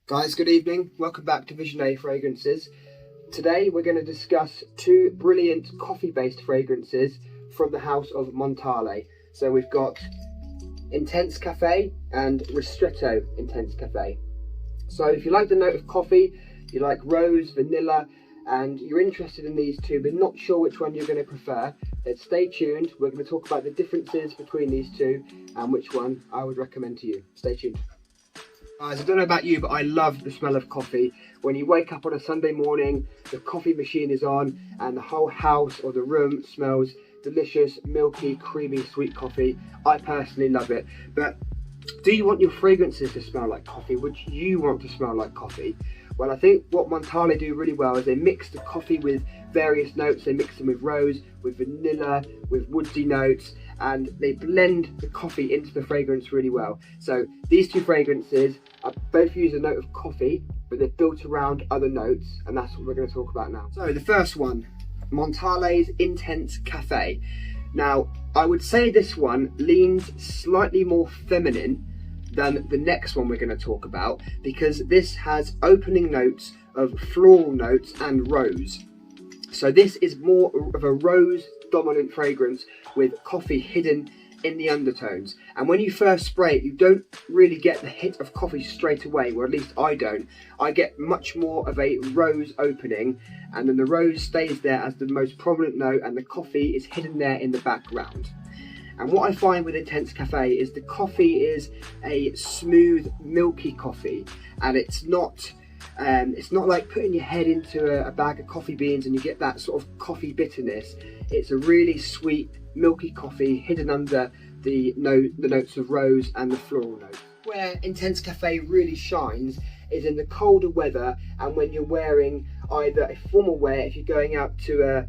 Guys, good evening. Welcome back to Vision A Fragrances. Today we're going to discuss two brilliant coffee-based fragrances from the house of Montale. So we've got Intense Cafe and Ristretto Intense Cafe. So if you like the note of coffee, you like rose, vanilla, and you're interested in these two but not sure which one you're going to prefer, then stay tuned. We're going to talk about the differences between these two and which one I would recommend to you. Stay tuned. Guys, I don't know about you, but I love the smell of coffee. When you wake up on a Sunday morning, the coffee machine is on and the whole house or the room smells delicious, milky, creamy, sweet coffee. I personally love it. But do you want your fragrances to smell like coffee? Would you want to smell like coffee? Well, I think what Montale do really well is they mix the coffee with various notes. They mix them with rose, with vanilla, with woodsy notes, and they blend the coffee into the fragrance really well. So these two fragrances both use a note of coffee, but they're built around other notes, and that's what we're going to talk about now. So the first one, Montale's Intense Cafe. Now, I would say this one leans slightly more feminine than the next one we're going to talk about, because this has opening notes of floral notes and rose. So this is more of a rose dominant fragrance with coffee hidden in the undertones, and when you first spray it you don't really get the hit of coffee straight away, or at least I don't. I get much more of a rose opening, and then the rose stays there as the most prominent note and the coffee is hidden there in the background. And what I find with Intense Cafe is the coffee is a smooth, milky coffee, and it's not like putting your head into a bag of coffee beans and you get that sort of coffee bitterness. It's a really sweet, milky coffee hidden under the notes of rose and the floral notes. Where Intense Cafe really shines is in the colder weather, and when you're wearing either a formal wear if you're going out to a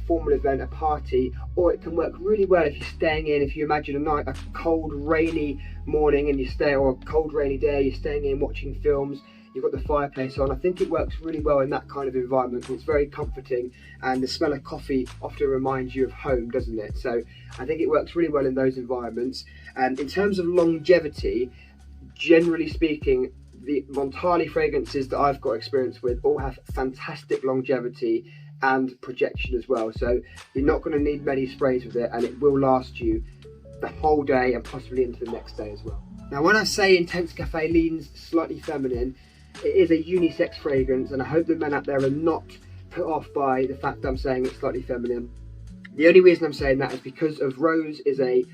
formal event, a party, or it can work really well if you're staying in. If you imagine a cold rainy morning and or a cold rainy day, you're staying in watching films, you've got the fireplace on. I think it works really well in that kind of environment. It's very comforting, and the smell of coffee often reminds you of home, doesn't it? So I think it works really well in those environments. And in terms of longevity, generally speaking, the Montale fragrances that I've got experience with all have fantastic longevity and projection as well. So you're not going to need many sprays with it, and it will last you the whole day and possibly into the next day as well. Now, when I say Intense Cafe leans slightly feminine, it is a unisex fragrance, and I hope the men out there are not put off by the fact that I'm saying it's slightly feminine. The only reason I'm saying that is because of rose is a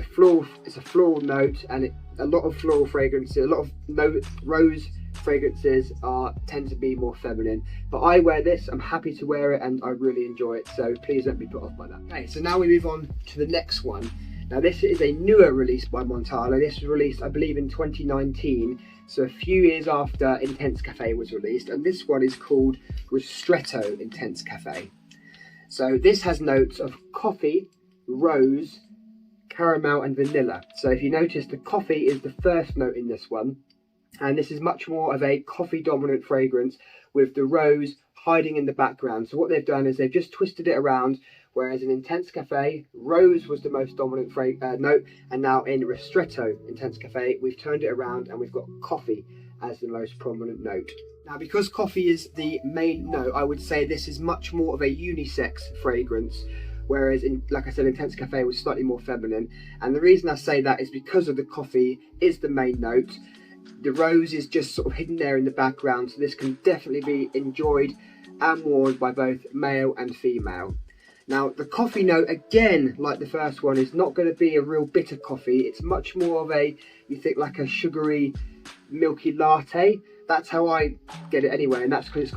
floral note, and a lot of floral fragrances, a lot of rose fragrances tend to be more feminine. But I wear this, I'm happy to wear it, and I really enjoy it, so please don't be put off by that. Okay, so now we move on to the next one. Now this is a newer release by Montale. This was released, I believe, in 2019, so a few years after Intense Cafe was released, and this one is called Ristretto Intense Cafe. So this has notes of coffee, rose, caramel and vanilla. So if you notice, the coffee is the first note in this one, and this is much more of a coffee dominant fragrance with the rose hiding in the background. So what they've done is they've just twisted it around, whereas in Intense Cafe, rose was the most dominant note, and now in Ristretto Intense Cafe, we've turned it around and we've got coffee as the most prominent note. Now, because coffee is the main note, I would say this is much more of a unisex fragrance, whereas like I said, Intense Cafe was slightly more feminine. And the reason I say that is because of the coffee is the main note. The rose is just sort of hidden there in the background, so this can definitely be enjoyed and worn by both male and female. Now, the coffee note, again, like the first one, is not going to be a real bitter coffee. It's much more of you think like a sugary, milky latte. That's how I get it anyway, and that's because it's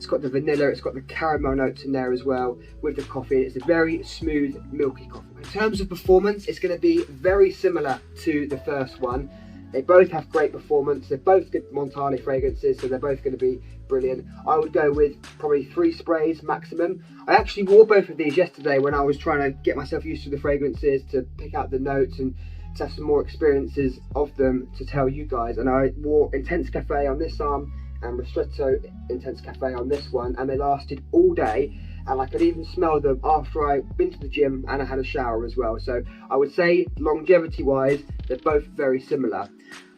got the vanilla, it's got the caramel notes in there as well with the coffee. It's a very smooth, milky coffee. In terms of performance, it's going to be very similar to the first one. They both have great performance. They're both good Montale fragrances, so they're both going to be brilliant. I would go with probably 3 sprays maximum. I actually wore both of these yesterday when I was trying to get myself used to the fragrances, to pick out the notes and to have some more experiences of them to tell you guys. And I wore Intense Cafe on this arm and Ristretto Intense Cafe on this one, and they lasted all day. And I could even smell them after I'd been to the gym and I had a shower as well. So I would say longevity wise, they're both very similar.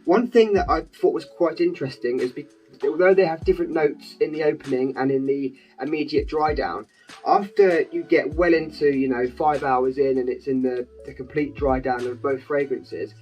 One thing that I thought was quite interesting is although they have different notes in the opening and in the immediate dry down, after you get well into, 5 hours in and it's in the complete dry down of both fragrances,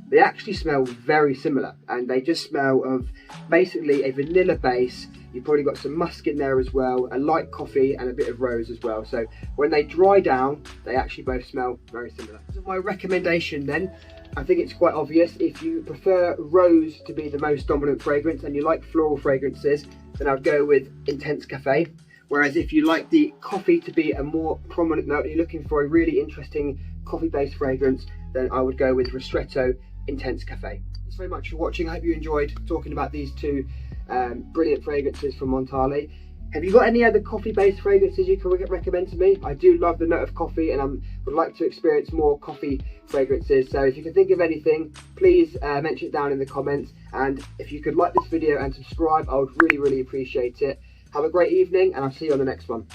they actually smell very similar, and they just smell of basically a vanilla base. You've probably got some musk in there as well, a light coffee and a bit of rose as well. So when they dry down, they actually both smell very similar. So my recommendation then, I think it's quite obvious. If you prefer rose to be the most dominant fragrance and you like floral fragrances, then I'd go with Intense Cafe. Whereas if you like the coffee to be a more prominent note and you're looking for a really interesting coffee-based fragrance, then I would go with Ristretto Intense Cafe. Thanks very much for watching. I hope you enjoyed talking about these two brilliant fragrances from Montale. Have you got any other coffee-based fragrances you can recommend to me? I do love the note of coffee, and I would like to experience more coffee fragrances. So if you can think of anything, please mention it down in the comments. And if you could like this video and subscribe, I would really, really appreciate it. Have a great evening, and I'll see you on the next one.